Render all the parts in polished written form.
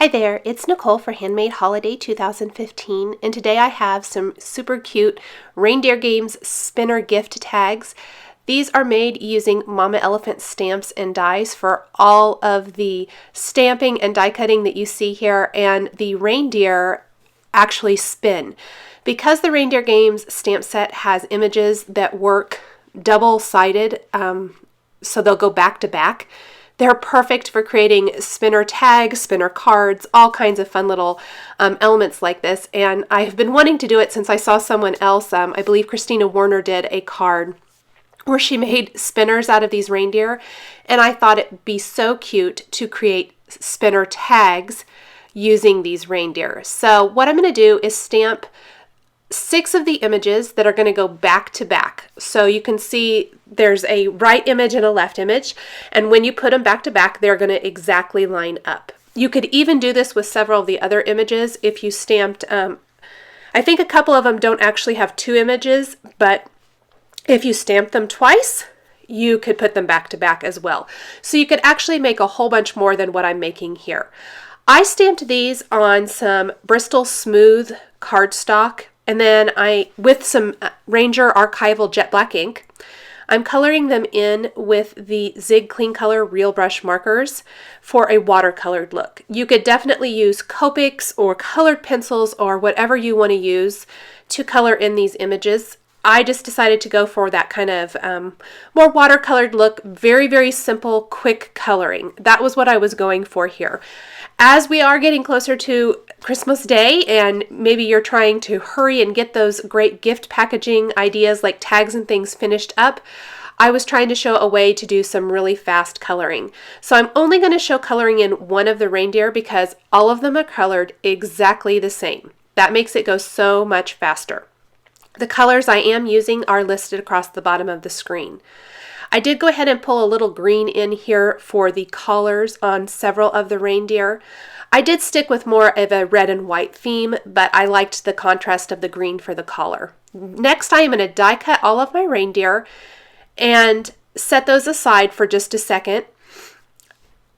Hi there, it's Nicole for Handmade Holiday 2015, and today I have some super cute Reindeer Games spinner gift tags. These are made using Mama Elephant stamps and dies for all of the stamping and die cutting that you see here, and the reindeer actually spin. Because the Reindeer Games stamp set has images that work double-sided, so they'll go back to back, they're perfect for creating spinner tags, spinner cards, all kinds of fun little elements like this. And I have been wanting to do it since I saw someone else, I believe Christina Warner did a card where she made spinners out of these reindeer. And I thought it'd be so cute to create spinner tags using these reindeer. So what I'm going to do is stamp 6 of the images that are going to go back to back. So you can see there's a right image and a left image, and when you put them back to back, they're going to exactly line up. You could even do this with several of the other images if you stamped, I think a couple of them don't actually have 2 images, but if you stamp them twice, you could put them back to back as well. So you could actually make a whole bunch more than what I'm making here. I stamped these on some Bristol Smooth cardstock, and then with some Ranger Archival Jet Black ink, I'm coloring them in with the Zig Clean Color Real Brush markers for a watercolored look. You could definitely use Copics or colored pencils or whatever you want to use to color in these images. I just decided to go for that kind of more watercolored look, very, very simple, quick coloring. That was what I was going for here. As we are getting closer to Christmas Day, and maybe you're trying to hurry and get those great gift packaging ideas like tags and things finished up, I was trying to show a way to do some really fast coloring. So I'm only going to show coloring in one of the reindeer because all of them are colored exactly the same. That makes it go so much faster. The colors I am using are listed across the bottom of the screen. I did go ahead and pull a little green in here for the collars on several of the reindeer. I did stick with more of a red and white theme, but I liked the contrast of the green for the collar. Next, I am going to die cut all of my reindeer and set those aside for just a second.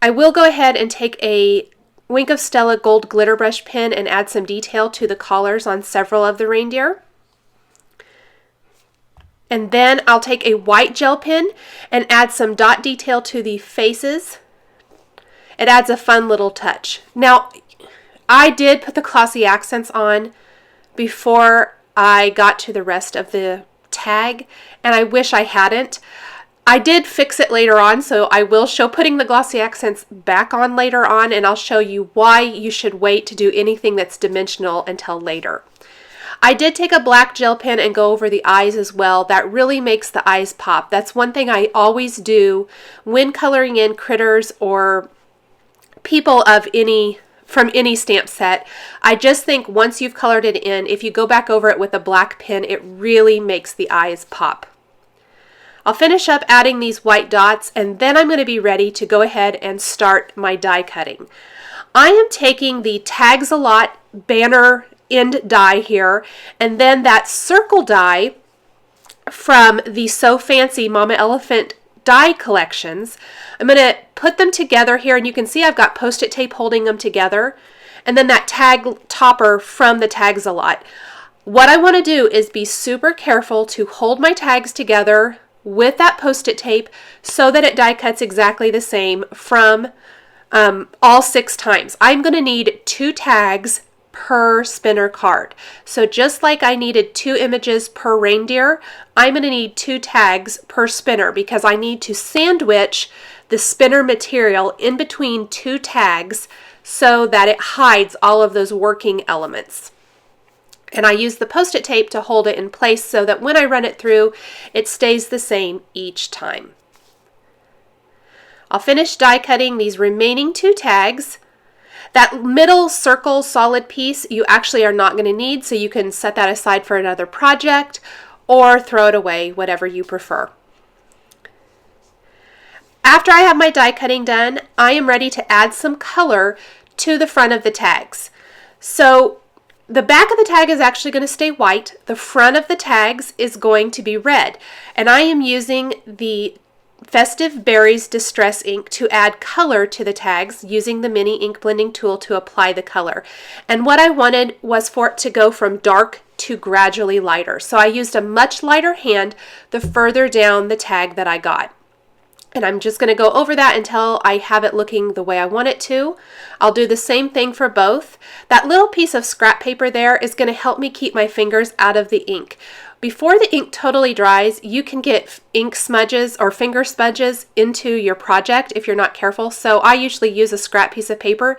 I will go ahead and take a Wink of Stella gold glitter brush pen and add some detail to the collars on several of the reindeer. And then I'll take a white gel pen and add some dot detail to the faces. It adds a fun little touch. Now, I did put the glossy accents on before I got to the rest of the tag, and I wish I hadn't. I did fix it later on, so I will show putting the glossy accents back on later on, and I'll show you why you should wait to do anything that's dimensional until later. I did take a black gel pen and go over the eyes as well. That really makes the eyes pop. That's one thing I always do when coloring in critters or people of from any stamp set. I just think once you've colored it in, if you go back over it with a black pen, it really makes the eyes pop. I'll finish up adding these white dots, and then I'm going to be ready to go ahead and start my die cutting. I am taking the Tags a Lot banner end die here, and then that circle die from the So Fancy Mama Elephant die collections. I'm going to put them together here, and you can see I've got Post-it tape holding them together, and then that tag topper from the Tags a Lot. What I want to do is be super careful to hold my tags together with that Post-it tape so that it die cuts exactly the same from all 6 times. I'm going to need 2 tags per spinner card. So just like I needed 2 images per reindeer, I'm going to need 2 tags per spinner because I need to sandwich the spinner material in between 2 tags so that it hides all of those working elements. And I use the Post-it tape to hold it in place so that when I run it through, it stays the same each time. I'll finish die cutting these remaining 2 tags. That middle circle solid piece you actually are not going to need, so you can set that aside for another project or throw it away, whatever you prefer. After I have my die cutting done, I am ready to add some color to the front of the tags. So the back of the tag is actually going to stay white. The front of the tags is going to be red. And I am using the Festive Berries Distress ink to add color to the tags using the mini ink blending tool to apply the color. And what I wanted was for it to go from dark to gradually lighter. So I used a much lighter hand the further down the tag that I got. And I'm just going to go over that until I have it looking the way I want it to. I'll do the same thing for both. That little piece of scrap paper there is going to help me keep my fingers out of the ink. Before the ink totally dries, you can get ink smudges or finger smudges into your project if you're not careful. So I usually use a scrap piece of paper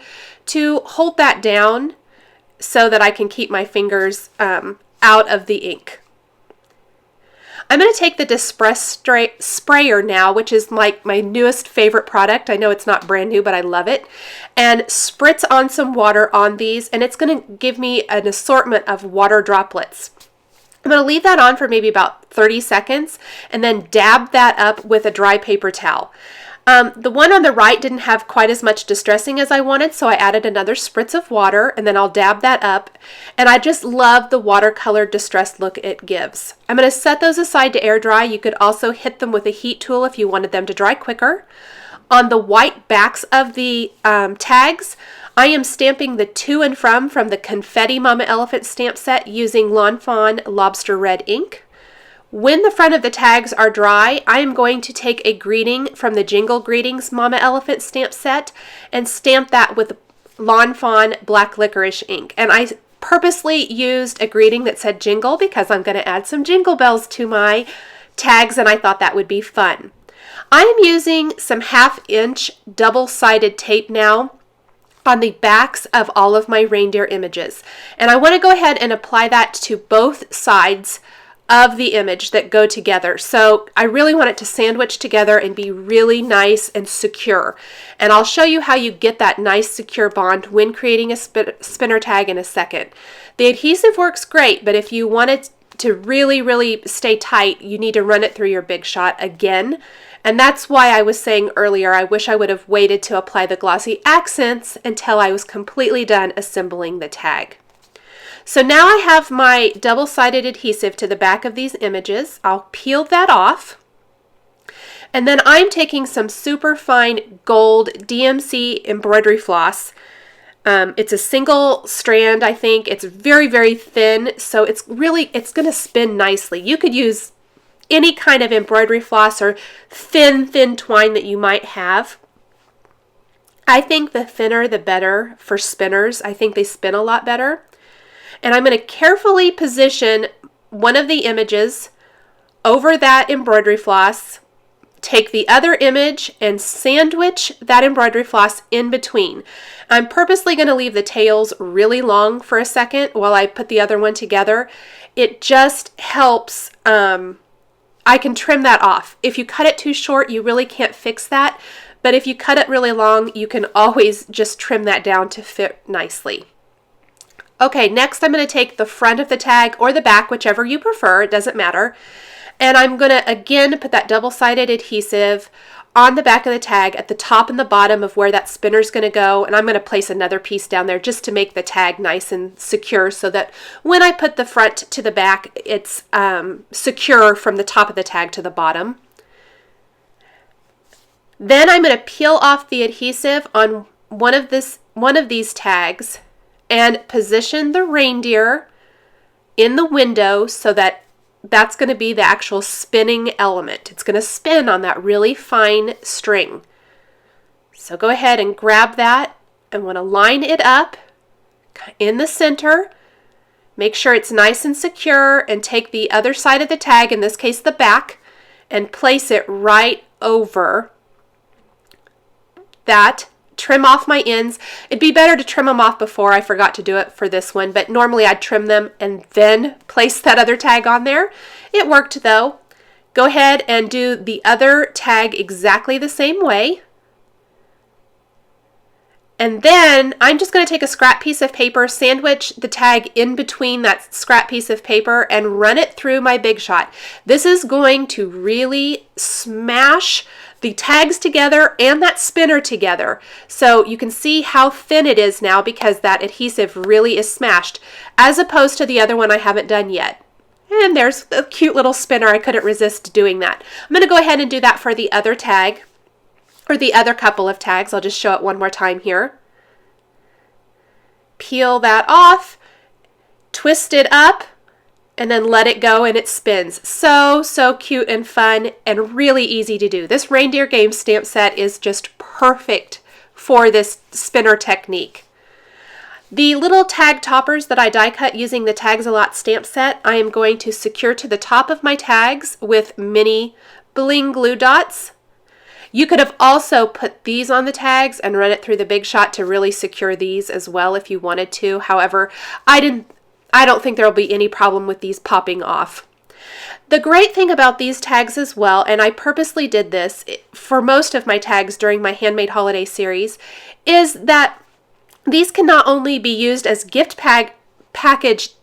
to hold that down so that I can keep my fingers out of the ink. I'm going to take the Distress sprayer now, which is like my newest favorite product. I know it's not brand new, but I love it. And spritz on some water on these, and it's going to give me an assortment of water droplets. I'm going to leave that on for maybe about 30 seconds and then dab that up with a dry paper towel. The one on the right didn't have quite as much distressing as I wanted, so I added another spritz of water, and then I'll dab that up. And I just love the watercolor distressed look it gives. I'm going to set those aside to air dry. You could also hit them with a heat tool if you wanted them to dry quicker. On the white backs of the tags, I am stamping the to and from the Confetti Mama Elephant stamp set using Lawn Fawn Lobster Red ink. When the front of the tags are dry, I am going to take a greeting from the Jingle Greetings Mama Elephant stamp set and stamp that with Lawn Fawn Black Licorice ink. And I purposely used a greeting that said Jingle because I'm going to add some jingle bells to my tags, and I thought that would be fun. I am using some 1/2-inch double-sided tape now on the backs of all of my reindeer images. And I want to go ahead and apply that to both sides of the image that go together. So I really want it to sandwich together and be really nice and secure. And I'll show you how you get that nice secure bond when creating a spinner tag in a second. The adhesive works great, but if you want it to really, really stay tight, you need to run it through your Big Shot again. And that's why I was saying earlier, I wish I would have waited to apply the glossy accents until I was completely done assembling the tag. So now I have my double-sided adhesive to the back of these images. I'll peel that off. And then I'm taking some super fine gold DMC embroidery floss. It's a single strand, I think. It's very, very thin, so it's going to spin nicely. You could use any kind of embroidery floss or thin twine that you might have. I think the thinner the better for spinners. I think they spin a lot better. And I'm going to carefully position one of the images over that embroidery floss, take the other image and sandwich that embroidery floss in between. I'm purposely going to leave the tails really long for a second while I put the other one together. It just helps. I can trim that off. If you cut it too short, you really can't fix that. But if you cut it really long, you can always just trim that down to fit nicely. Okay, next I'm going to take the front of the tag or the back, whichever you prefer, it doesn't matter. And I'm going to again put that double-sided adhesive on the back of the tag at the top and the bottom of where that spinner is going to go. And I'm going to place another piece down there just to make the tag nice and secure so that when I put the front to the back, it's secure from the top of the tag to the bottom. Then I'm going to peel off the adhesive on one of these tags and position the reindeer in the window so that that's going to be the actual spinning element. It's going to spin on that really fine string. So go ahead and grab that and want to line it up in the center. Make sure it's nice and secure and take the other side of the tag, in this case the back, and place it right over that. Trim off my ends. It'd be better to trim them off before. I forgot to do it for this one, but normally I'd trim them and then place that other tag on there. It worked though. Go ahead and do the other tag exactly the same way. And then I'm just going to take a scrap piece of paper, sandwich the tag in between that scrap piece of paper, and run it through my Big Shot. This is going to really smash the tags together and that spinner together. So you can see how thin it is now because that adhesive really is smashed, as opposed to the other one I haven't done yet. And there's a cute little spinner. I couldn't resist doing that. I'm going to go ahead and do that for the other tag, or the other couple of tags. I'll just show it one more time here. Peel that off, twist it up, and then let it go and it spins. So cute and fun and really easy to do. This Reindeer game stamp set is just perfect for this spinner technique. The little tag toppers that I die cut using the Tags a Lot stamp set, I am going to secure to the top of my tags with mini bling glue dots. You could have also put these on the tags and run it through the Big Shot to really secure these as well if you wanted to. However, I don't think there will be any problem with these popping off. The great thing about these tags as well, and I purposely did this for most of my tags during my Handmade Holiday series, is that these can not only be used as gift package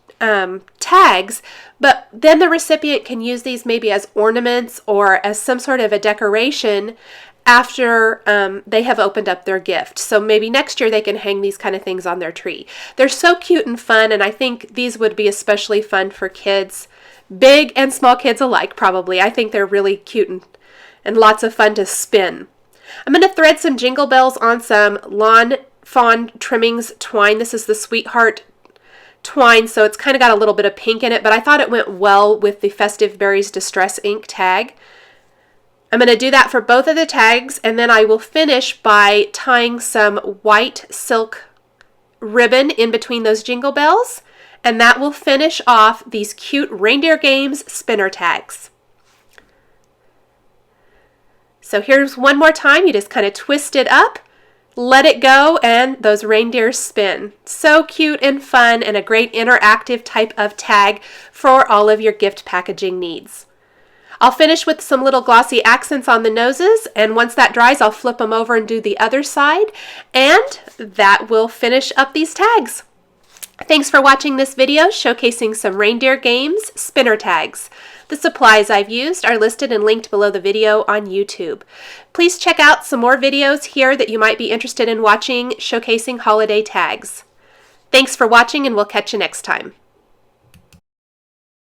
tags, but then the recipient can use these maybe as ornaments or as some sort of a decoration after they have opened up their gift. So maybe next year they can hang these kind of things on their tree. They're so cute and fun, and I think these would be especially fun for kids, big and small kids alike probably. I think they're really cute and lots of fun to spin. I'm going to thread some jingle bells on some Lawn Fawn Trimmings twine. This is the Sweetheart twine, so it's kind of got a little bit of pink in it, but I thought it went well with the Festive Berries Distress Ink tag. I'm going to do that for both of the tags, and then I will finish by tying some white silk ribbon in between those jingle bells, and that will finish off these cute Reindeer Games spinner tags. So here's one more time. You just kind of twist it up, let it go, and those reindeers spin. So cute and fun, and a great interactive type of tag for all of your gift packaging needs. I'll finish with some little glossy accents on the noses, and once that dries, I'll flip them over and do the other side, and that will finish up these tags. Thanks for watching this video showcasing some Reindeer Games spinner tags. The supplies I've used are listed and linked below the video on YouTube. Please check out some more videos here that you might be interested in watching showcasing holiday tags. Thanks for watching, and we'll catch you next time.